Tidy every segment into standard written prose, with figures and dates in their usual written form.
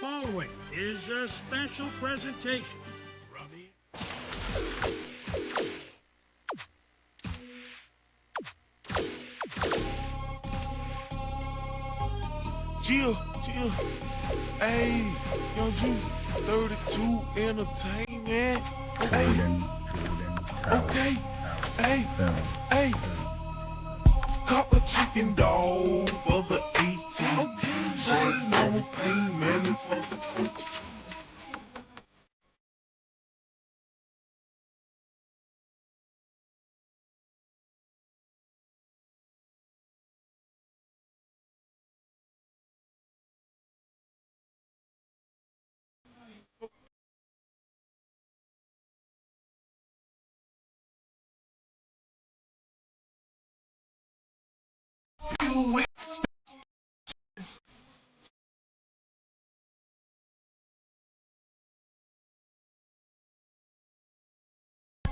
following is a special presentation from Chill. Hey, Young Ju, 32 Entertainment. Okay. Hey. Cop a chicken dog for the 18. Say no payment for the coach.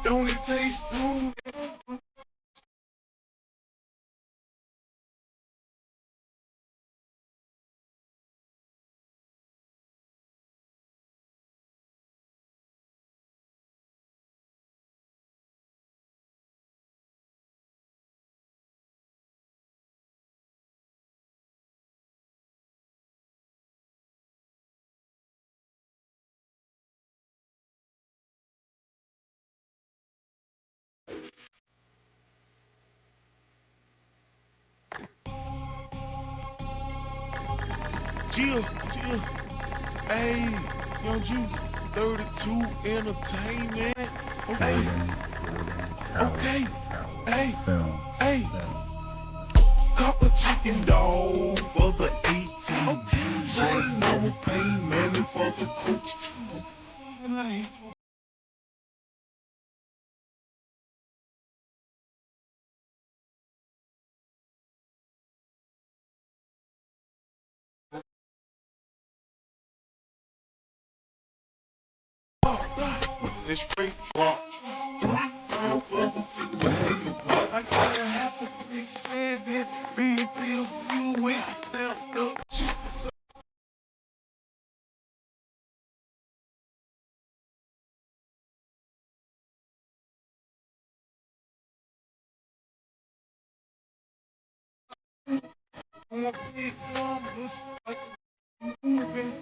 Don't it taste good? Chill. Hey, Young Ju, 32 Entertainment. Okay. Hey. Cop a chicken dog for the 18. Say no payment for the coach. It's straight drop. I gotta have to be said that be built you with them up. Big numbers like moving.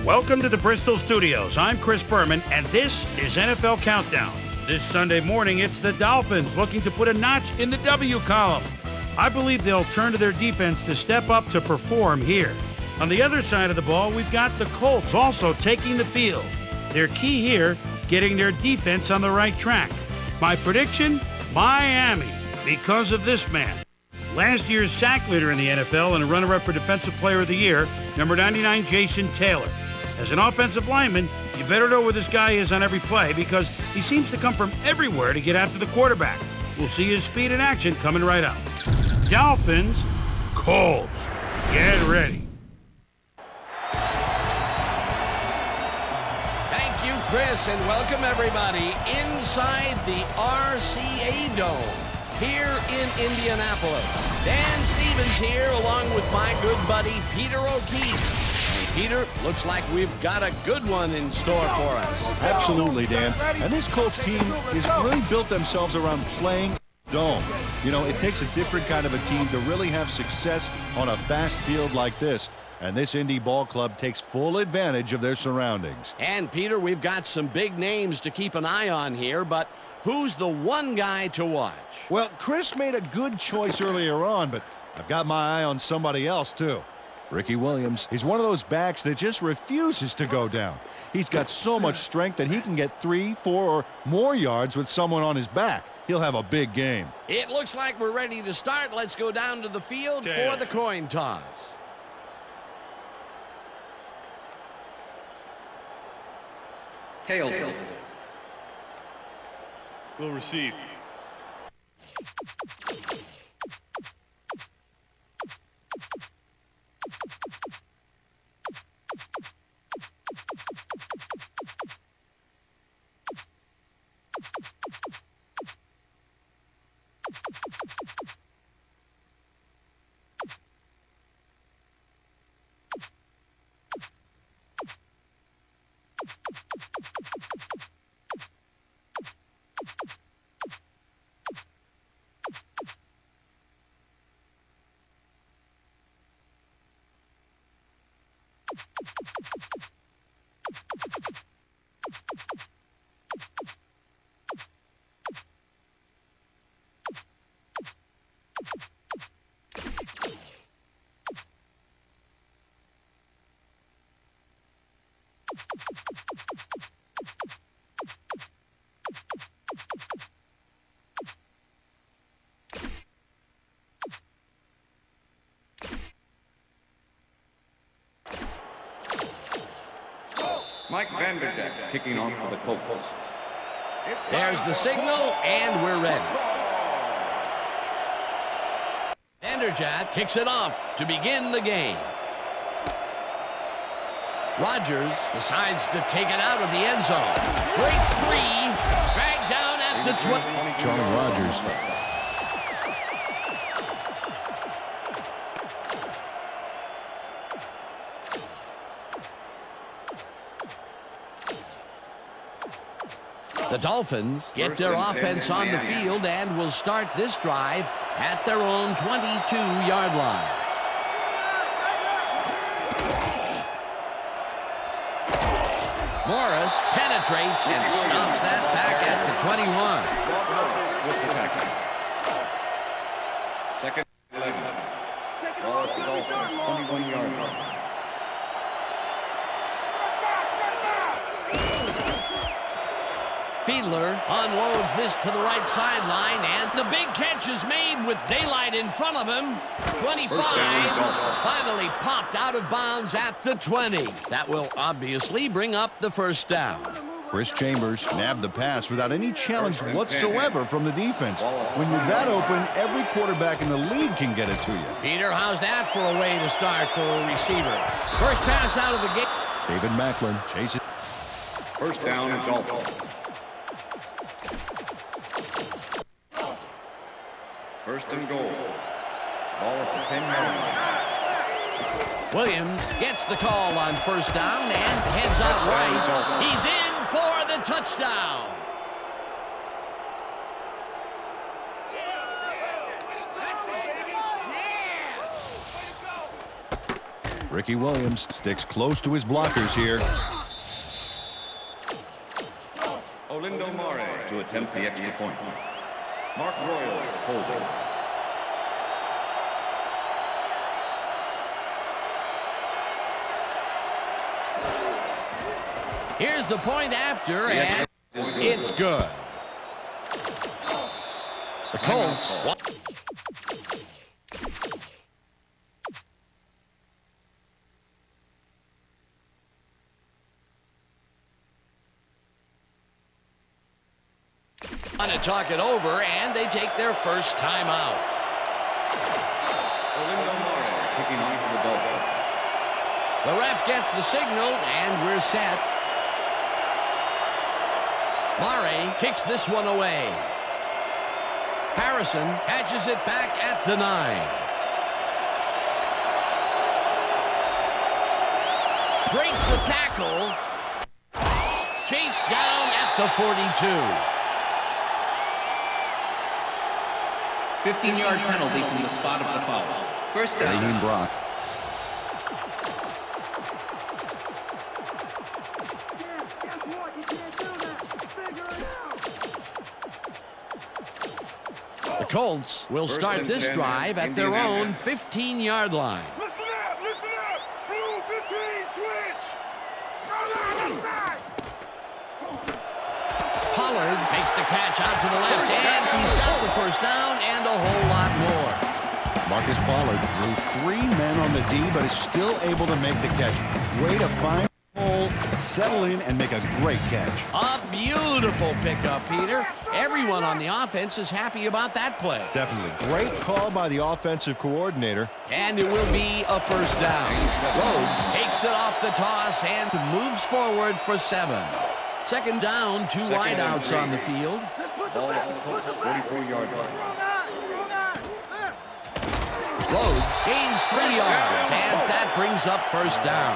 Welcome to the Bristol Studios. I'm Chris Berman, and this is NFL Countdown. This Sunday morning, it's the Dolphins looking to put a notch in the W column. I believe they'll turn to their defense to step up to perform here. On the other side of the ball, we've got the Colts also taking the field. Their key here, getting their defense on the right track. My prediction, Miami, because of this man. Last year's sack leader in the NFL and a runner-up for Defensive Player of the Year, number 99, Jason Taylor. As an offensive lineman, you better know where this guy is on every play because he seems to come from everywhere to get after the quarterback. We'll see his speed in action coming right up. Dolphins, Colts. Get ready. Thank you, Chris, and welcome everybody inside the RCA Dome here in Indianapolis. Dan Stevens here along with my good buddy Peter O'Keefe. Peter, looks like we've got a good one in store for us. Absolutely, Dan. And this Colts team has really built themselves around playing dome. You know, it takes a different kind of a team to really have success on a fast field like this. And this Indy ball club takes full advantage of their surroundings. And, Peter, we've got some big names to keep an eye on here, but who's the one guy to watch? Well, Chris made a good choice earlier on, but I've got my eye on somebody else, too. Ricky Williams. He's one of those backs that just refuses to go down. He's got so much strength that he can get 3, 4, or more yards with someone on his back. He'll have a big game. It looks like we're ready to start. Let's go down to the field for the coin toss. Tails. will receive. Mike Vanderjack kicking off for the Colts. There's the signal, and we're ready. Vanderjack kicks it off to begin the game. Rodgers decides to take it out of the end zone. Breaks free, dragged down at the 20. Charlie Rodgers. The Dolphins get their offense on the field and will start this drive at their own 22-yard line. Morris penetrates and stops that back at the 21. With the tackle. Second 11. Ball at the Dolphins, 21-yard line. Fiedler unloads this to the right sideline, and the big catch is made with daylight in front of him. 25 finally popped out of bounds at the 20. That will obviously bring up the first down. Chris Chambers nabbed the pass without any challenge whatsoever from the defense. When you're that open, every quarterback in the league can get it to you. Peter, how's that for a way to start for a receiver? First pass out of the gate. David Macklin chases. First down, Dolphins. First and goal. Ball at the 10-yard line. Williams gets the call on first down and heads out right. He's in for the touchdown. Ricky Williams sticks close to his blockers here. Olindo Mare to attempt the extra point. Mark Royals holding. Here's the point after, and it's good. The Colts. Want to talk it over, and they take their first time out. Olindo Mare kicking off for the Dolphins. The ref gets the signal, and we're set. Mare kicks this one away. Harrison catches it back at the 9. Breaks a tackle. Chased down at the 42. 15-yard penalty from the spot of the foul. First down. Raheem Brock. The Colts will start this drive at their own 15-yard line. Listen up! Blue 15, switch! Pollard makes the catch out to the left, and he's got the first down and a whole lot more. Marcus Pollard drew 3 men on the D, but is still able to make the catch. Way to find the hole, settle in and make a great catch. A beautiful pickup, Peter. Everyone on the offense is happy about that play. Definitely. Great call by the offensive coordinator. And it will be a first down. Rhodes takes it off the toss and moves forward for 7. Second down, 2 wideouts on the field. Ball at the Colts 44-yard line. Rhodes gains 3 yards, and that brings up first down.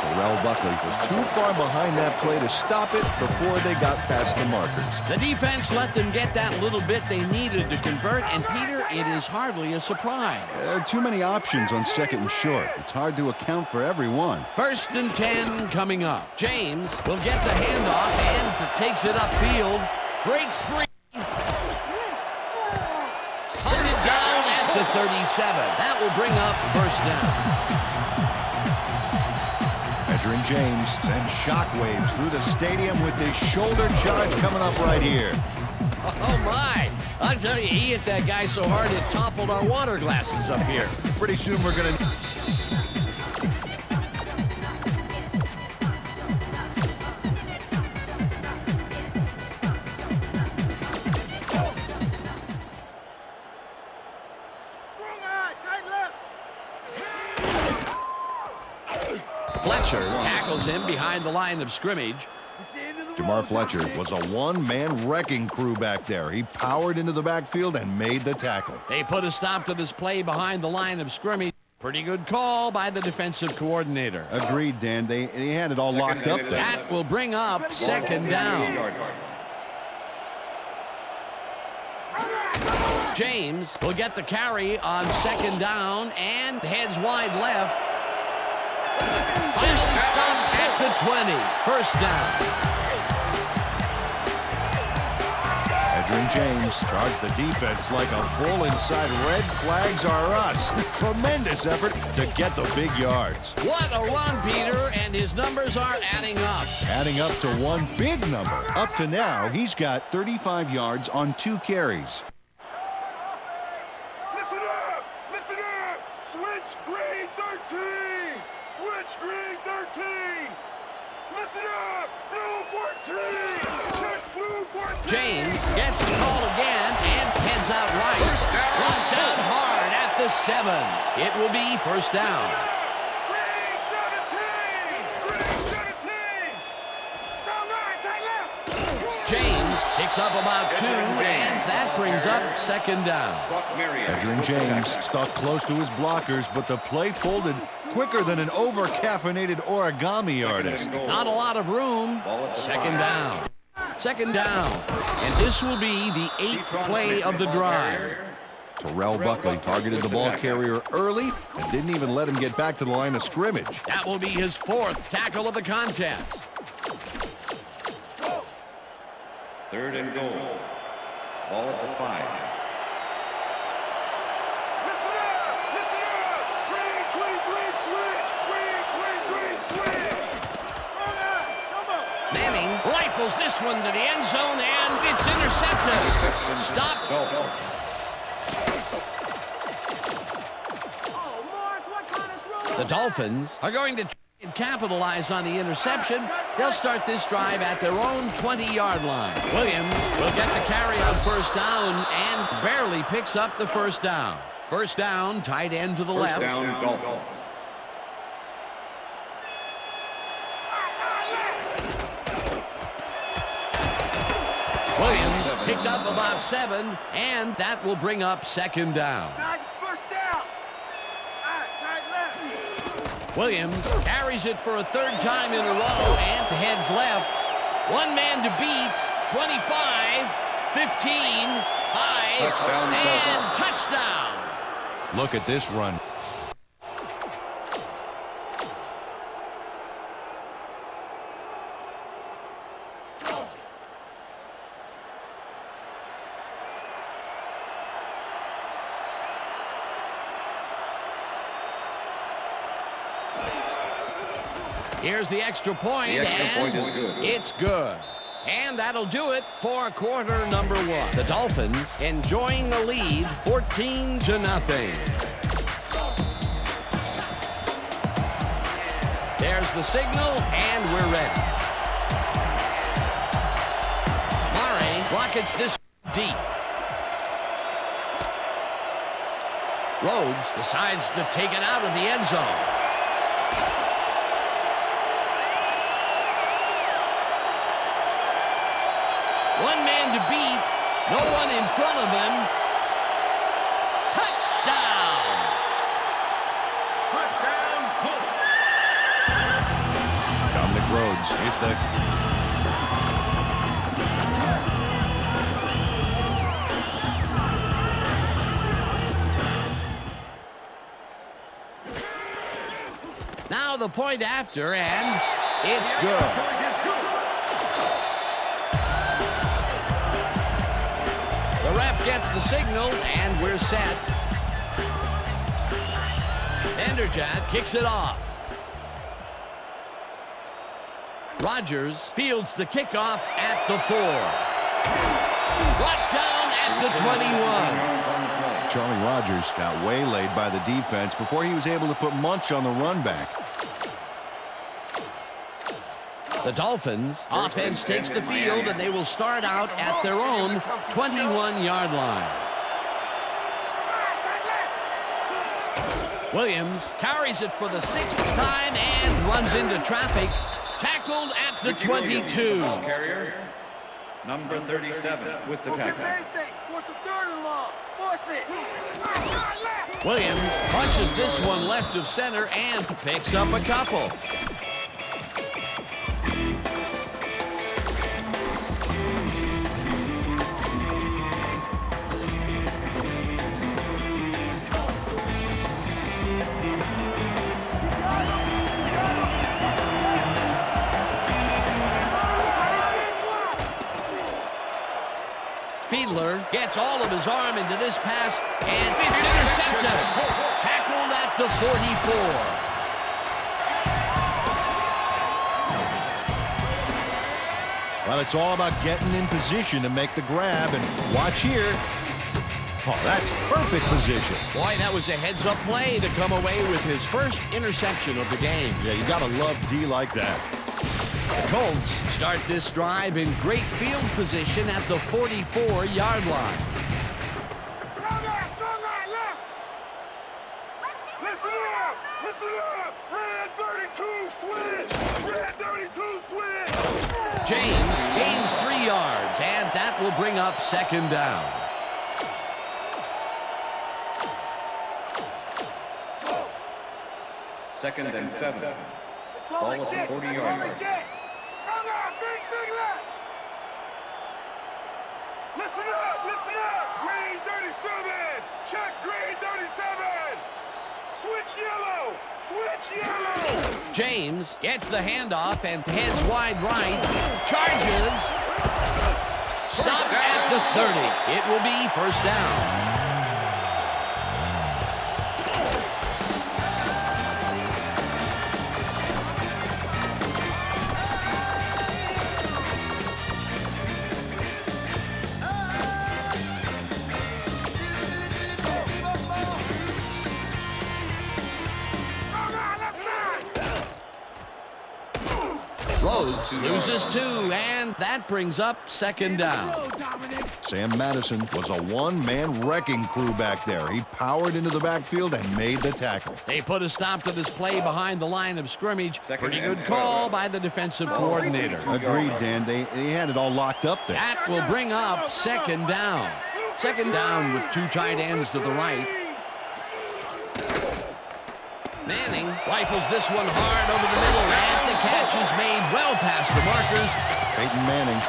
Terrell Buckley was too far behind that play to stop it before they got past the markers. The defense let them get that little bit they needed to convert, and Peter, it is hardly a surprise. Too many options on second and short. It's hard to account for every one. First and 10 coming up. James will get the handoff and takes it upfield. Breaks free. Hunted down at the 37. That will bring up first down. Veteran James sends shockwaves through the stadium with this shoulder charge coming up right here. Oh, my. I'll tell you, he hit that guy so hard it toppled our water glasses up here. Pretty soon we're going to... Fletcher tackles him behind the line of scrimmage. Jamar Fletcher was a one-man wrecking crew back there. He powered into the backfield and made the tackle. They put a stop to this play behind the line of scrimmage. Pretty good call by the defensive coordinator. Agreed, Dan. They had it all locked up there. That will bring up second down. James will get the carry on second down and heads wide left. Finally stopped at the 20. First down. Veteran James charged the defense like a bull inside red flags are us. Tremendous effort to get the big yards. What a run, Peter, and his numbers are adding up. Adding up to one big number. Up to now, he's got 35 yards on 2 carries. Listen up! Listen up! Switch green 13! Switch green 13! Listen up! Blue 14! Touch blue 14! James gets the call again and heads out right. Brought down hard at the 7. It will be first down. Green 17! Green 17! Down right, tight left! James picks up about 2, and that brings up second down. Veteran James stuck close to his blockers, but the play folded quicker than an over-caffeinated origami artist. Not a lot of room. Second down. Second down. And this will be the 8th play of the drive. Terrell Buckley targeted the ball carrier early and didn't even let him get back to the line of scrimmage. That will be his 4th tackle of the contest. 3rd and goal. Ball at the 5. Listen up! Listen up! Green, green, green, switch! Green, green, green, switch! Run out! Come on! Manning rifles this one to the end zone, and it's intercepted. Stop. The Dolphins are going to try and capitalize on the interception. They'll start this drive at their own 20-yard line. Williams will get the carry on first down and barely picks up the first down. First down, tight end to the left. First down, Dolphins. Williams picked up about 7, and that will bring up second down. First down! Tight left! Williams carries it for a 3rd time in a row and heads left. One man to beat, 25, 15, high, and touchdown. Look at this run. Here's the extra point, The extra and point is good. It's good. And that'll do it for quarter number 1. The Dolphins enjoying the lead, 14-0. There's the signal, and we're ready. Murray rockets this deep. Rhodes decides to take it out of the end zone. One man to beat, no one in front of him. Touchdown! Touchdown, Colts. Dominic Rhodes is the... Now the point after, and it's good. The ref gets the signal, and we're set. Vanderjagt kicks it off. Rogers fields the kickoff at the 4. Brought down at the 21. Charlie Rogers got waylaid by the defense before he was able to put Munch on the run back. The Dolphins offense takes the field, and they will start out at their own 21-yard line. Williams carries it for the 6th time and runs into traffic. Tackled at the 22. Ball carrier, number 37, with the tackle. Williams punches this one left of center and picks up a couple. Fiedler gets all of his arm into this pass, and it's intercepted. Tackled at the 44. Well, it's all about getting in position to make the grab, and watch here. Oh, that's perfect position. Boy, that was a heads-up play to come away with his first interception of the game. Yeah, you gotta love D like that. The Colts start this drive in great field position at the 44-yard line. James gains 3 yards, and that will bring up 2nd down. Second and 7. Ball at the 40-yard line. Listen up! Green 37! Check green 37! Switch yellow! James gets the handoff and heads wide right. Charges. Stop at the 30. It will be 1st down. Rhodes loses 2, and that brings up 2nd down. Sam Madison was a one-man wrecking crew back there. He powered into the backfield and made the tackle. They put a stop to this play behind the line of scrimmage. Pretty good call by the defensive coordinator. Agreed, Dan. They had it all locked up there. That will bring up 2nd down. 2nd down with 2 tight ends to the right. Manning rifles this one hard over the middle, and the catch is made well past the markers. Peyton Manning.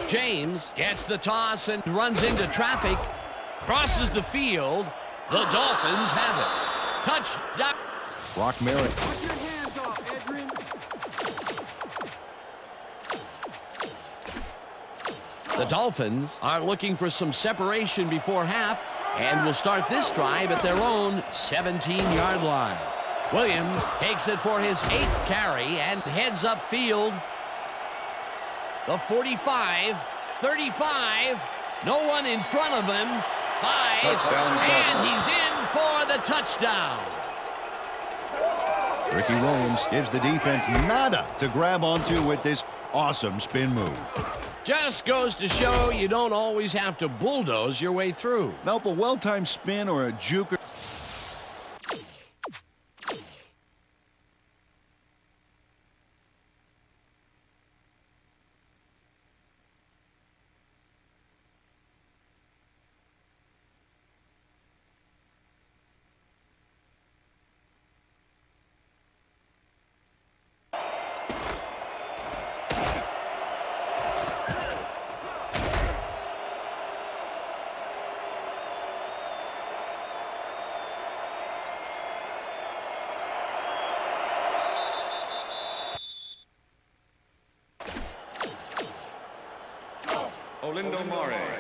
James gets the toss and runs into traffic. Crosses the field. The Dolphins have it. Touchdown. Brock Merritt. The Dolphins are looking for some separation before half and will start this drive at their own 17-yard line. Williams takes it for his 8th carry and heads upfield. The 45, 35, no one in front of him. 5, and he's in for the touchdown. Ricky Williams gives the defense nada to grab onto with this awesome spin move. Just goes to show you don't always have to bulldoze your way through. Nope, a well-timed spin or a juke.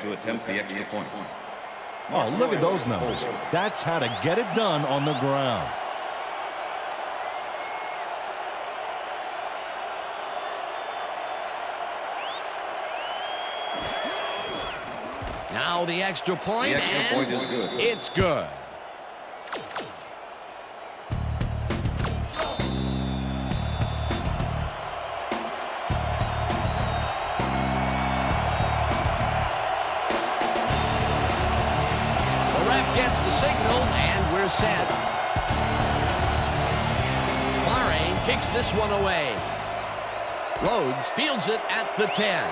To attempt the extra point. Oh, look at those numbers. That's how to get it done on the ground. Now the extra point, The extra point is good. It's good. Gets the signal, and we're set. Mare kicks this one away. Rhodes fields it at the 10.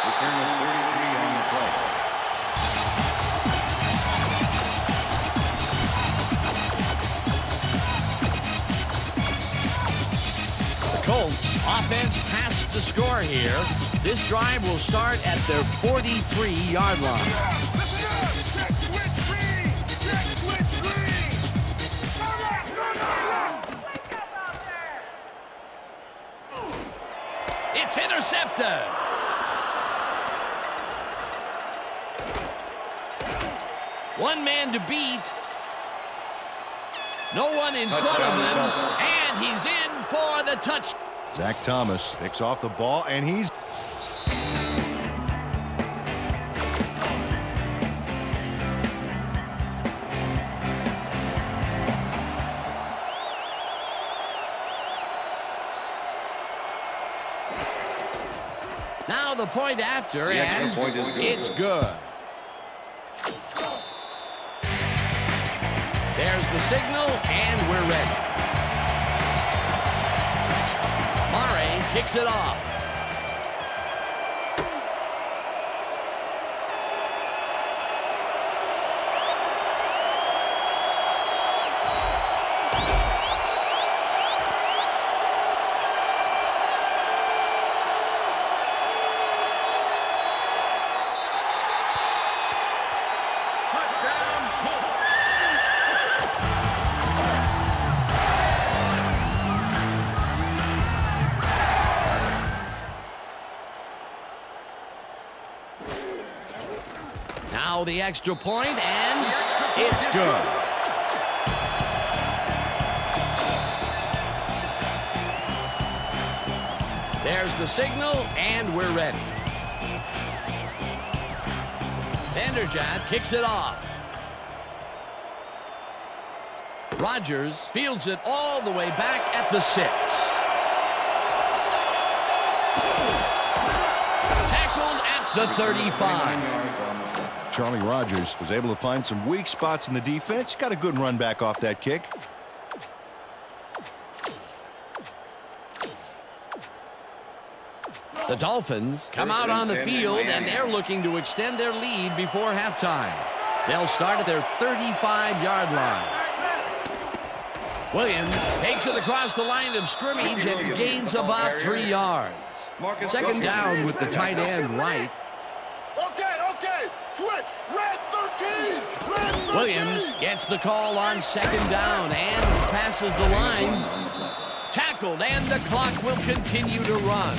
Return of 33 on the play. The Colts offense has to score here. This drive will start at their 43-yard line. It's intercepted. One man to beat. No one in front of him, and he's in for the touchdown. Zach Thomas picks off the ball, and he's... Now the point after, The extra and point is good. it's good. There's the signal, and we're ready. Mare kicks it off. Now the extra point, and it's good. There's the signal, and we're ready. Vanderjagt kicks it off. Rodgers fields it all the way back at the 6. Tackled at the 35. Charlie Rodgers was able to find some weak spots in the defense. Got a good run back off that kick. The Dolphins come out on the field, and they're looking to extend their lead before halftime. They'll start at their 35-yard line. Williams takes it across the line of scrimmage and gains about 3 yards. Second down with the tight end right. Okay, switch, red 13, Williams gets the call on second down and passes the line. Tackled, and the clock will continue to run.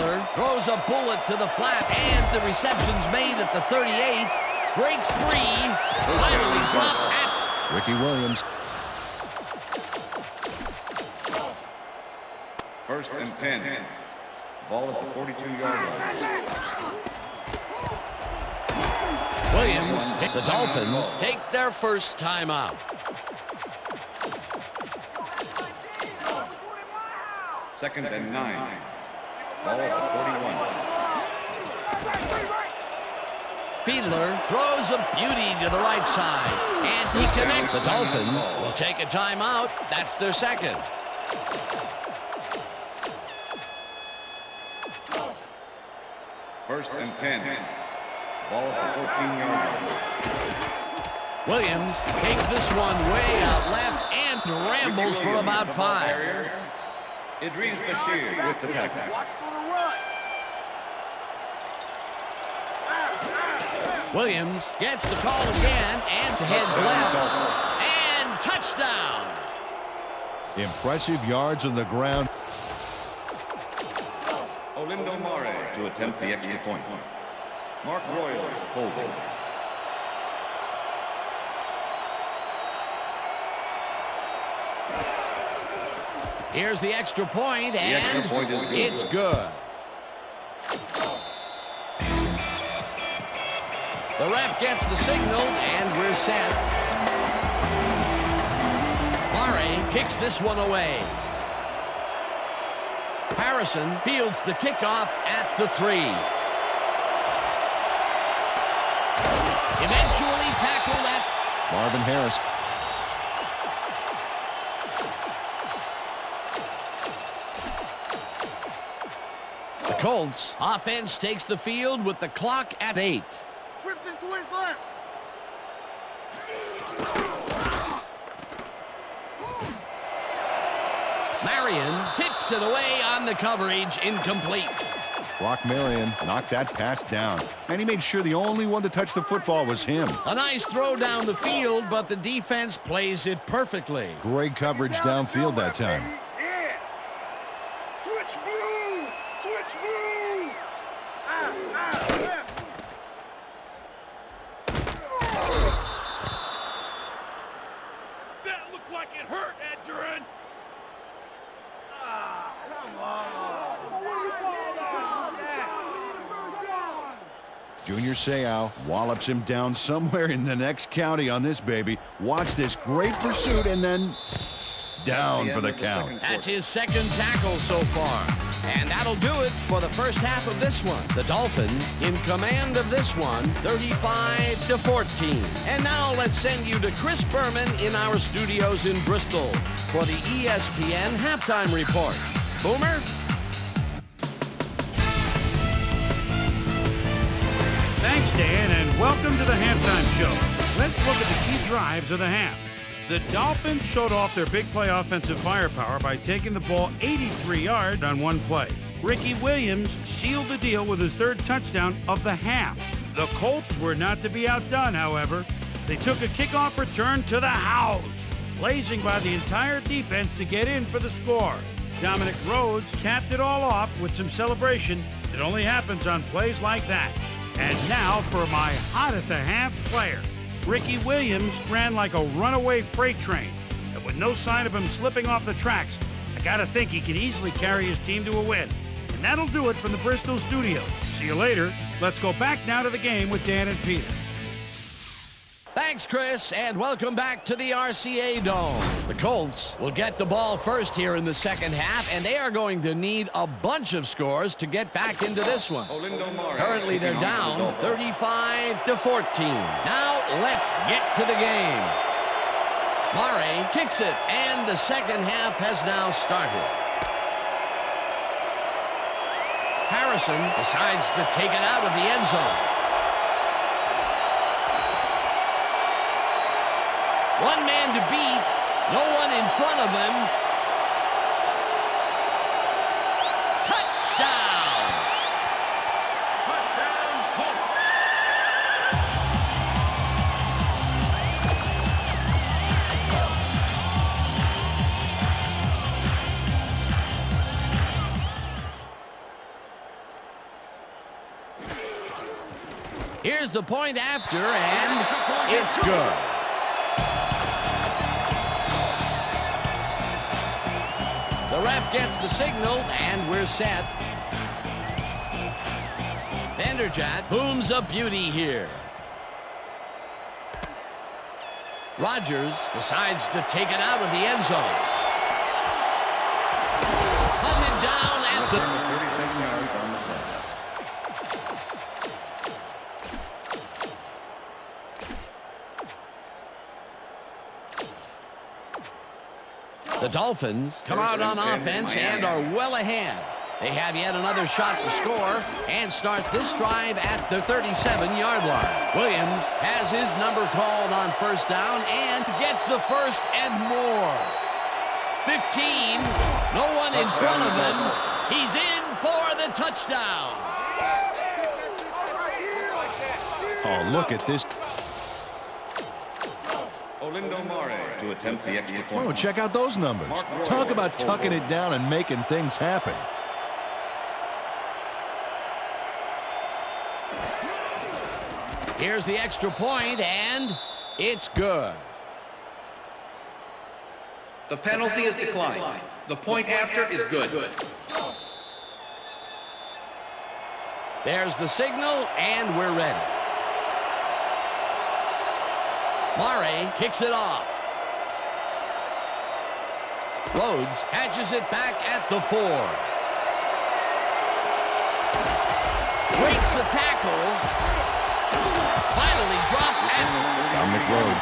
Fiedler throws a bullet to the flat, and the reception's made at the 38. Breaks free. Finally dropped at Ricky Williams. First and 10. Ball at the 42-yard line. Williams. The Dolphins take their first timeout. Second and 9. Ball at the 41. Fiedler throws a beauty to the right side, and he connects. The Dolphins will take a timeout. That's their second. First and 10. Ball at the 14-yard line. Williams takes this one way out left and rambles for about 5. Idris Bashir with the tackle. Williams gets the call again and heads left. And touchdown. Impressive yards on the ground. Olindo Mare to attempt the extra point. Mark Royals holding. Here's the extra point, and The extra point is good. it's good. The ref gets the signal, and we're set. Mare kicks this one away. Harrison fields the kickoff at the 3. Eventually tackled at Marvin Harris. the Colts. Offense takes the field with the clock at 8. Trips into his left. Marion tips it away on the coverage, incomplete. Brock Marion knocked that pass down, and he made sure the only one to touch the football was him. A nice throw down the field, but the defense plays it perfectly. Great coverage downfield that time. Yeah. Switch blue. Switch blue. Left. That looked like it hurt, Edgerrin. Come on. Junior Seau wallops him down somewhere in the next county on this baby. Watch this great pursuit and then down for the count. That's his second tackle so far. And that'll do it for the first half of this one. The Dolphins in command of this one, 35-14. And now let's send you to Chris Berman in our studios in Bristol for the ESPN Halftime Report. Boomer? Thanks, Dan, and welcome to the halftime show. Let's look at the key drives of the half. The Dolphins showed off their big play offensive firepower by taking the ball 83 yards on one play. Ricky Williams sealed the deal with his third touchdown of the half. The Colts were not to be outdone, however. They took a kickoff return to the house, blazing by the entire defense to get in for the score. Dominic Rhodes capped it all off with some celebration. It only happens on plays like that. And now for my hot at the half player. Ricky Williams ran like a runaway freight train. And with no sign of him slipping off the tracks, I gotta think he could easily carry his team to a win. And that'll do it from the Bristol studio. See you later. Let's go back now to the game with Dan and Peter. Thanks, Chris, and welcome back to the RCA Dome. The Colts will get the ball first here in the second half, and they are going to need a bunch of scores to get back into this one. Olindo Mare. Currently, they're down 35-14. Now, let's get to the game. Mare kicks it, and the second half has now started. Harrison decides to take it out of the end zone. One man to beat, no one in front of him. Touchdown! Touchdown, Colts. Here's the point after, and it's good. The ref gets the signal, and we're set. Vanderjagt booms a beauty here. Rodgers decides to take it out of the end zone. Hunted down at the 37 yards on the play. The Dolphins come out on offense and are well ahead. They have yet another shot to score and start this drive at the 37-yard line. Williams has his number called on first down and gets the first and more. 15, no one in front of him. He's in for the touchdown. Oh, look at this. To attempt the extra point. Oh, check out those numbers. Talk about tucking it down and making things happen. Here's the extra point, and it's good. The penalty is declined. The point after is good. There's the signal, and we're ready. Murray kicks it off. Rhodes catches it back at the 4. Breaks a tackle. Finally dropped at Dominic Road.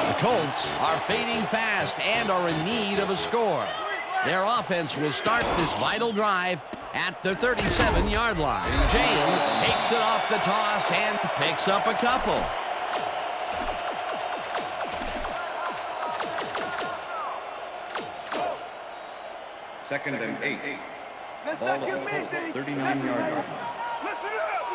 The Colts are fading fast and are in need of a score. Their offense will start this vital drive at the 37-yard line. James takes it off the toss and picks up a couple. Second and 8. Ball at the Colts, 39-yard line. Listen up,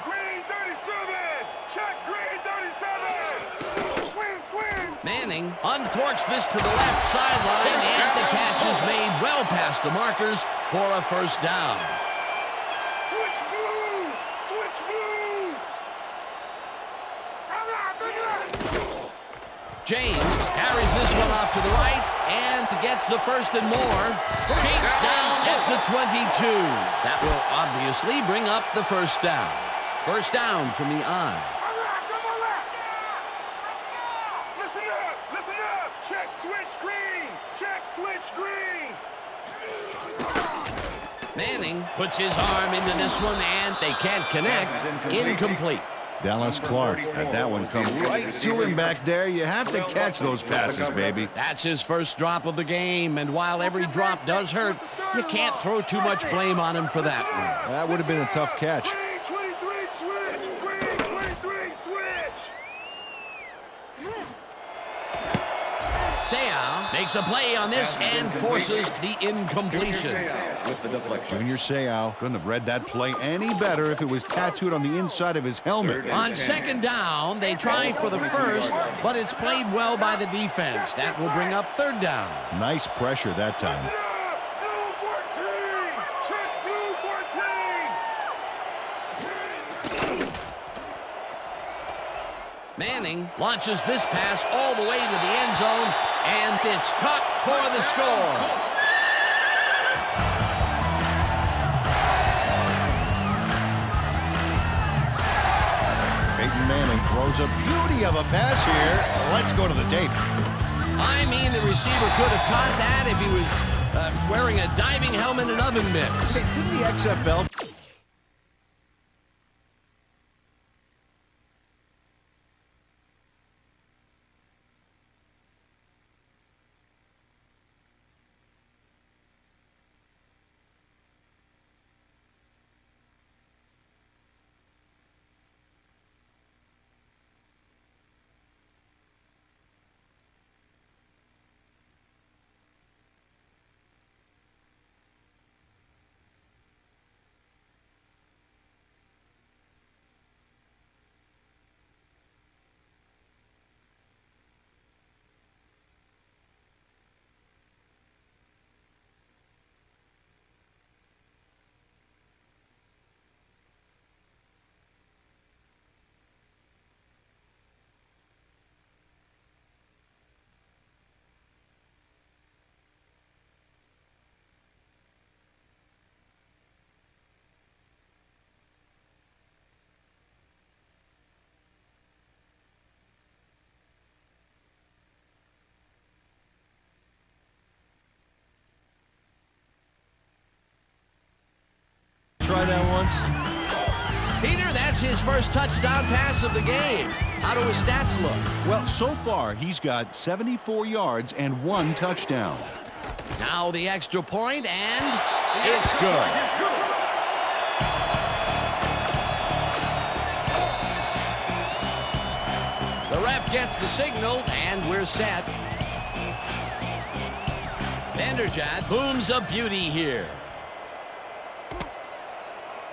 Green 37, check Green 37, swing. Manning uncorks this to the left sideline, and the catch is made well past the markers for a first down. Switch move. James carries this one off to the right and gets the first and more. Chased down at the 22. That will obviously bring up the first down. First down from the on. Listen up. Check switch green. Manning puts his arm into this one, and they can't connect. Incomplete. Dallas Clark had that one come right to him back there. You have to catch those passes, baby. That's his first drop of the game, and while every drop does hurt, you can't throw too much blame on him for that one. That would have been a tough catch. Green 23, switch. Seau makes a play on this and forces the incompletion. With the deflection. Junior Seau couldn't have read that play any better if it was tattooed on the inside of his helmet. On second down, they try for the first, but it's played well by the defense. That will bring up third down. Nice pressure that time. Manning launches this pass all the way to the end zone, and it's caught for the score. Manning throws a beauty of a pass here. Let's go to the tape. I mean, the receiver could have caught that if he was wearing a diving helmet and oven mitts. Didn't the XFL once. Peter, that's his first touchdown pass of the game. How do his stats look? Well, so far, he's got 74 yards and 1 touchdown. Now the extra point, and it's good. The ref gets the signal, and we're set. Vanderjagt booms a beauty here.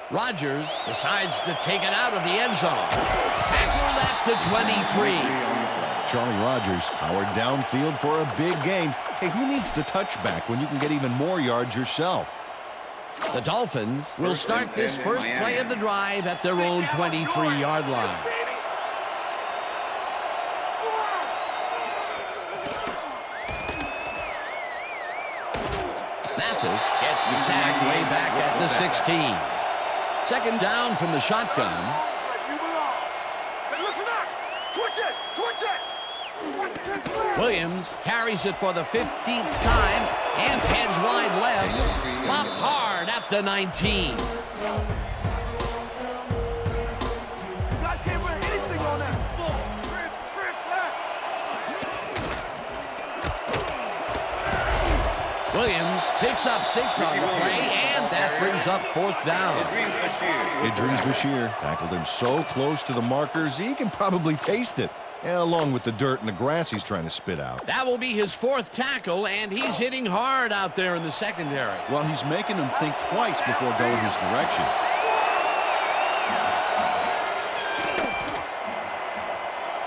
Rodgers decides to take it out of the end zone. Tackled at the 23. Charlie Rodgers powered downfield for a big gain. Hey, who needs the touchback when you can get even more yards yourself? The Dolphins will start this first play of the drive at their own 23-yard line. Mathis gets the sack way back at the 16. Second down from the shotgun. Williams carries it for the 15th time and heads wide left. Popped hard at the 19. Williams picks up 6 on the play, and that brings up 4th down. Idris Bashir tackled him so close to the markers, he can probably taste it, along with the dirt and the grass he's trying to spit out. That will be his 4th tackle, and he's hitting hard out there in the secondary. Well, he's making them think twice before going his direction.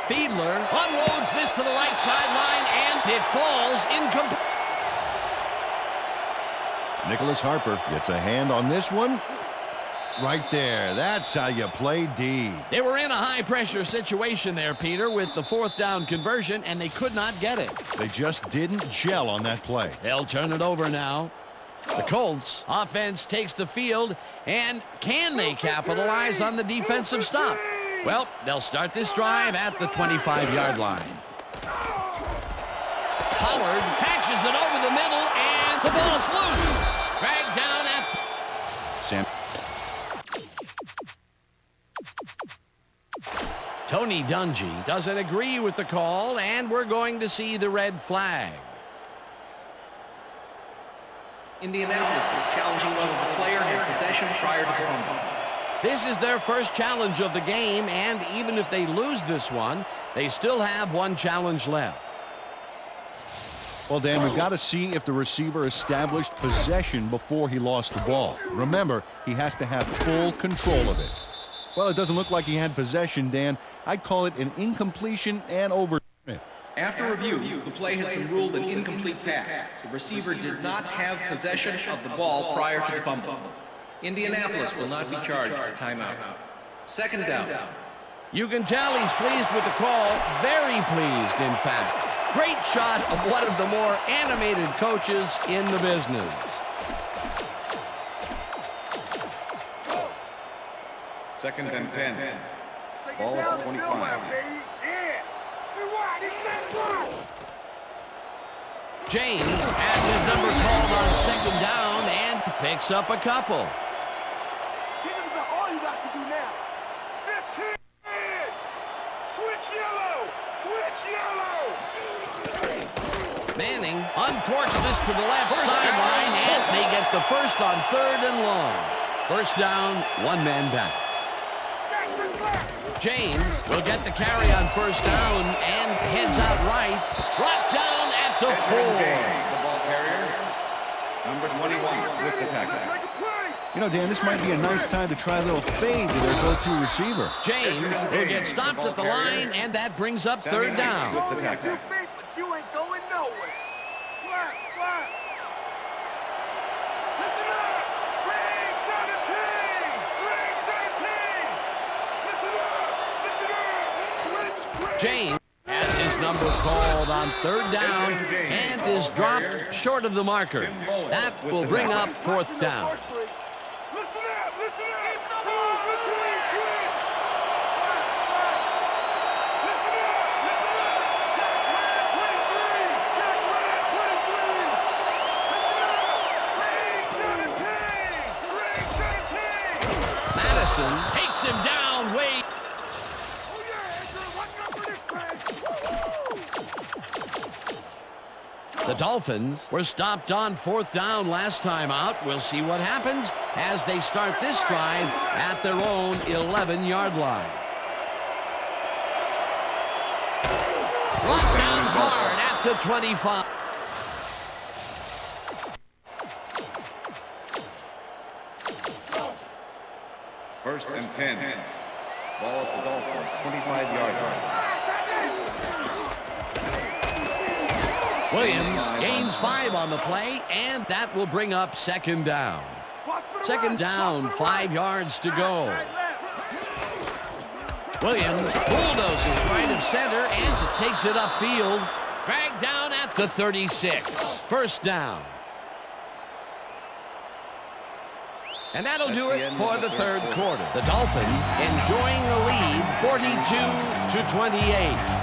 Fiedler unloads this to the right sideline, and it falls incomplete. Nicholas Harper gets a hand on this one. Right there. That's how you play D. They were in a high-pressure situation there, Peter, with the 4th down conversion, and they could not get it. They just didn't gel on that play. They'll turn it over now. The Colts offense takes the field, and can they capitalize on the defensive stop? Well, they'll start this drive at the 25-yard line. Howard catches it over the middle, and the ball's loose. Dragged down at Sam. Tony Dungy doesn't agree with the call, and we're going to see the red flag. Indianapolis is challenging whether the player had possession prior to the fumble. This is their first challenge of the game, and even if they lose this one, they still have 1 challenge left. Well, Dan, we've got to see if the receiver established possession before he lost the ball. Remember, he has to have full control of it. Well, it doesn't look like he had possession, Dan. I'd call it an incompletion and over. After review, the play has been ruled an incomplete pass. The receiver did not have possession of the ball prior to the fumble. Indianapolis will not be charged for timeout. Second down. You can tell he's pleased with the call, very pleased, in fact. Great shot of one of the more animated coaches in the business. Second and 10. Ball at the 25. James has his number called on second down and picks up a couple. Manning uncorks this to the left sideline, and they get the first on 3rd and long. First down, 1 man back. James will get the carry on first down and heads out right. Brought down at the 4. The ball carrier, number 21, with the tackle. You know, Dan, this might be a nice time to try a little fade to their go-to receiver. James will get stopped at the line, and that brings up 3rd down. With the tackle. You ain't going nowhere. Flat, flat. Listen up. Bring 17. Bring 17. Listen up. James has his number called on 3rd down and is dropped short of the marker. That will bring up 4th down. Listen up. Listen up. Come on. Listen up. Harrison takes him down way. The Dolphins were stopped on 4th down last time out. We'll see what happens as they start this drive at their own 11-yard line. Brought down hard at the 25. First and 10. Ball at the Dolphins, 25-yard line. Williams gains 5 on the play, and that will bring up 2nd down. 2nd down, 5 yards to go. Williams bulldozes right of center and takes it upfield. Dragged down at the 36. First down. And that'll do it for the third quarter. The Dolphins enjoying the lead, 42-28.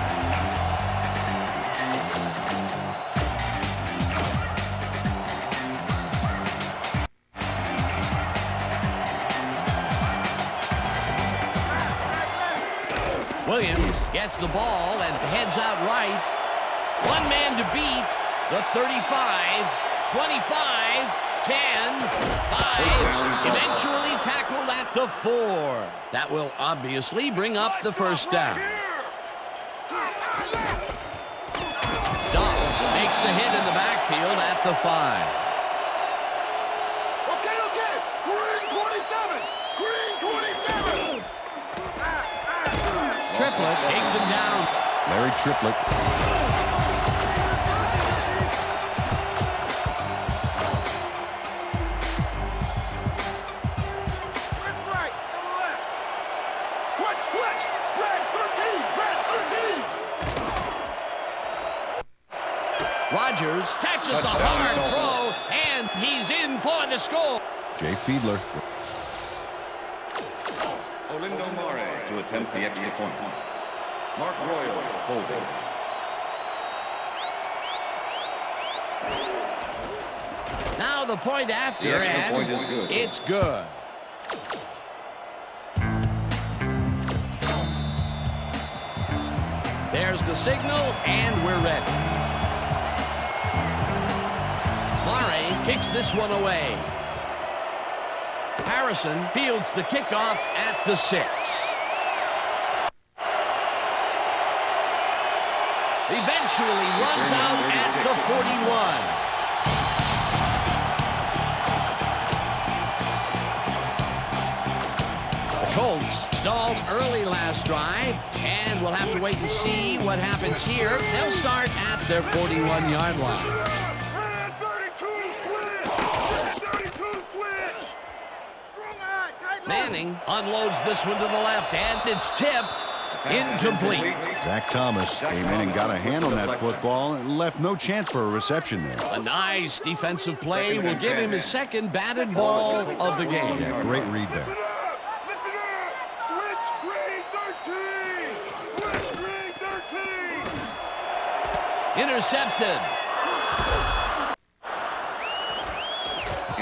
Williams gets the ball and heads out right. One man to beat. The 35, 25, 10, 5, eventually tackled at the 4. That will obviously bring up the first down. Doss makes the hit in the backfield at the 5. Triplett takes him down. Larry Triplett. Rogers catches the hard throw, and he's in for the score. Jay Fiedler. Olindo Mare to attempt the extra point. Mark Royals holding. Now the point after, The extra and point is good. It's good. There's the signal, and we're ready. Mare kicks this one away. Harrison fields the kickoff at the 6. Eventually runs out at the 41. The Colts stalled early last drive, and we'll have to wait and see what happens here. They'll start at their 41-yard line. Manning unloads this one to the left, and it's tipped. Incomplete. Zach Thomas came in and got a hand on that football and left no chance for a reception there. A nice defensive play will give him his second batted ball of the game. Yeah, great read there. Intercepted.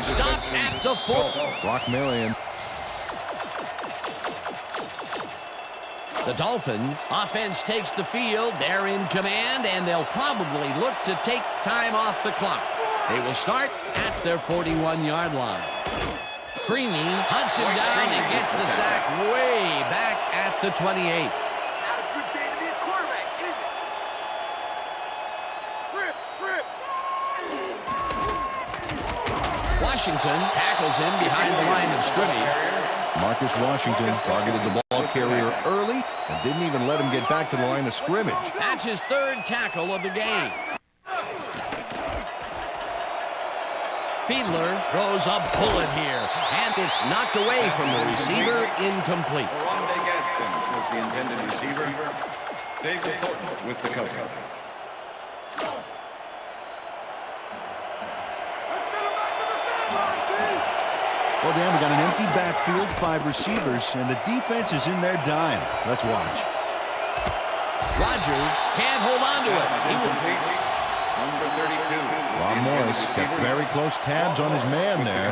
Stopped at the 4. Brock Marion. The Dolphins offense takes the field. They're in command, and they'll probably look to take time off the clock. They will start at their 41-yard line. Creamy hunts him down and gets the sack way back at the 28. Washington tackles him behind the line of scrimmage. Marcus Washington targeted the ball carrier early and didn't even let him get back to the line of scrimmage. That's his third tackle of the game. Fiedler throws a bullet here, and it's knocked away from the receiver, incomplete. Rondé Gadsden was the intended receiver. David Thornton with the coach. Well, Dan, we got an empty backfield, 5 receivers, and the defense is in there dying. Let's watch. Rodgers can't hold on to it. Number 32. Ron Morris got very close tabs on his man there.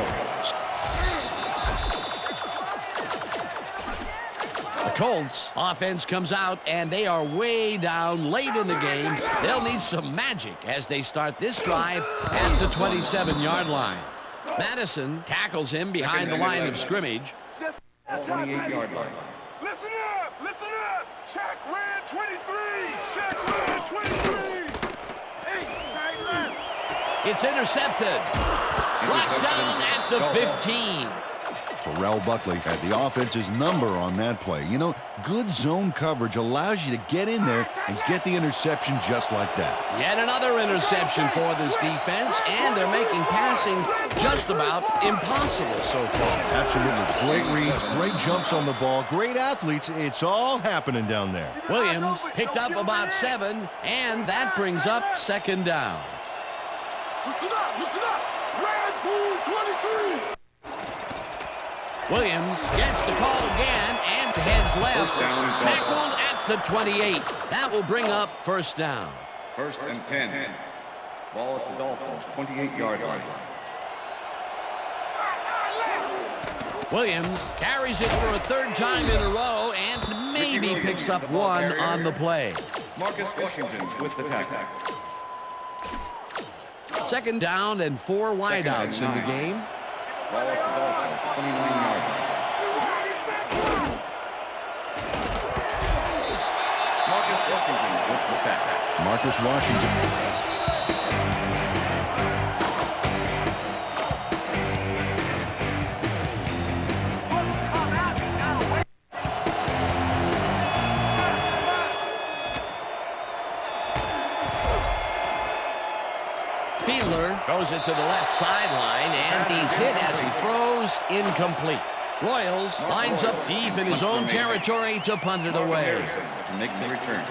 The Colts offense comes out, and they are way down late in the game. They'll need some magic as they start this drive at the 27-yard line. Madison tackles him behind the line of scrimmage. 28-yard line. Listen up! Listen up! Check red 23! Check red 23! Hey, tight left! It's intercepted. Brought down at the 15. Terrell Buckley had the offense's number on that play. You know, good zone coverage allows you to get in there and get the interception just like that. Yet another interception for this defense, and they're making passing just about impossible so far. Absolutely. Great reads, great jumps on the ball, great athletes. It's all happening down there. Williams picked up about 7, and that brings up second down. Listen up! Listen up! Red Bull 23! Williams gets the call again and heads left. First down, Tackled at the 28. That will bring up first down. First and 10. Ball at the Dolphins, 28-yard line. Williams carries it for a third time in a row and maybe picks up one on the play. Marcus Washington with the tackle. Second down and 4 wideouts in the game. Ball at the Dolphins, 29-yard line. Marcus Washington with the sack. Marcus Washington. Throws it to the left sideline, and he's hit as he throws, incomplete. Royals lines up deep in his own territory to punt it away. To make the return.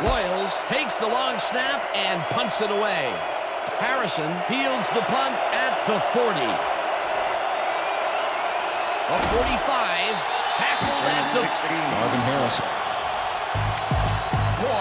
Royals takes the long snap and punts it away. Harrison fields the punt at the 40. A 45, tackled at the 16. Marvin Harrison. 40.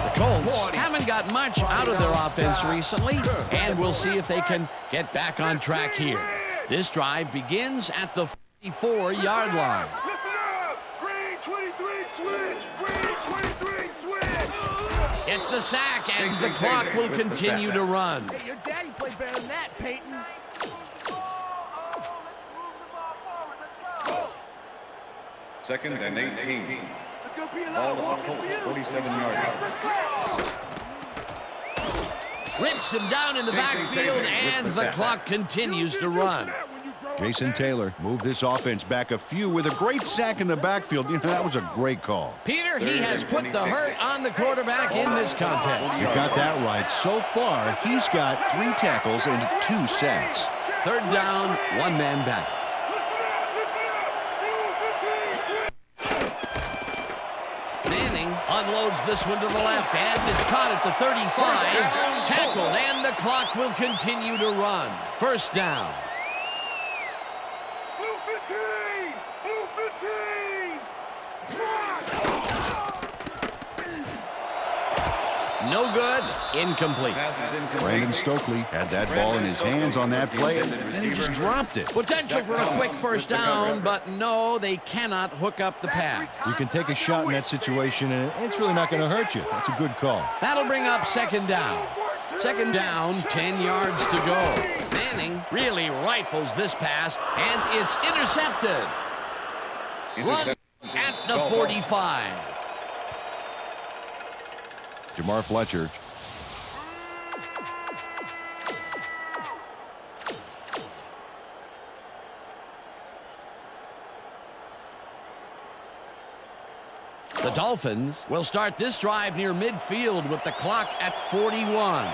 The Colts haven't got much out of their offense recently, and we'll see if they can get back on track here. This drive begins at the 44-yard line. Listen up! Green 23 switch! Green 23 switch! It's the sack, and the clock will continue to run. Hey, your daddy played better than that, Peyton. Second and 18. It's gonna be a Ball lot at the of Colts, walking 47-yard line. Rips him down in the backfield, and the clock continues to run. Jason Taylor moved this offense back a few with a great sack in the backfield. You know, that was a great call. Peter, he has put the hurt on the quarterback in this contest. You got that right. So far, he's got 3 tackles and 2 sacks. Third down, 1 man back. Manning unloads this one to the left, and it's caught at the 35. Tackled, and the clock will continue to run. First down. Blue 15! Blue 15! No good. Incomplete. Pass is incomplete. Brandon Stokely had that ball in his hands on that play, and he just dropped it. Potential for a quick first down, but no, they cannot hook up the pass. You can take a shot in that situation, and it's really not going to hurt you. That's a good call. That'll bring up second down. Second down, 10 yards to go. Manning really rifles this pass, and it's intercepted. Run at the 45. Jamar Fletcher. The Dolphins will start this drive near midfield with the clock at 41.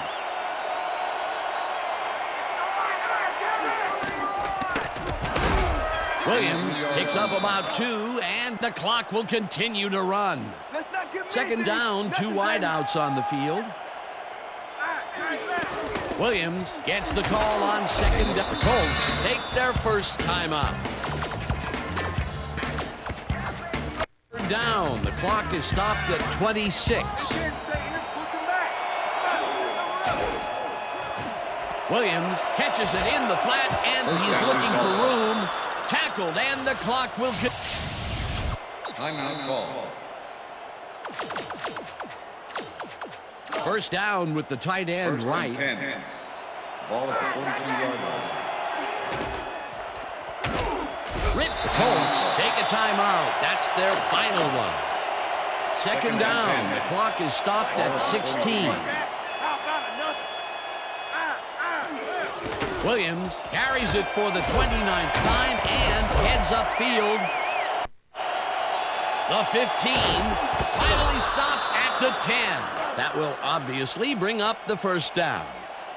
Williams picks up about 2, and the clock will continue to run. Second down, 2 wideouts on the field. Williams gets the call on second down. The Colts take their first time out. Third down, the clock is stopped at 26. Williams catches it in the flat, and he's looking for room. Tackled, and the clock will... Timeout call. First down with the tight end First and right. 10. Ball at the 42-yard line. Rip, the Colts take a timeout. That's their final one. Second down. The clock is stopped at 16. Williams carries it for the 29th time and heads upfield. The 15 finally stopped at the 10. That will obviously bring up the first down.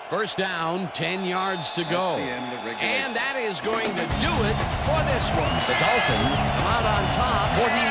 First down, 10 yards to go. And that is going to do it for this one. The Dolphins come out on top, 48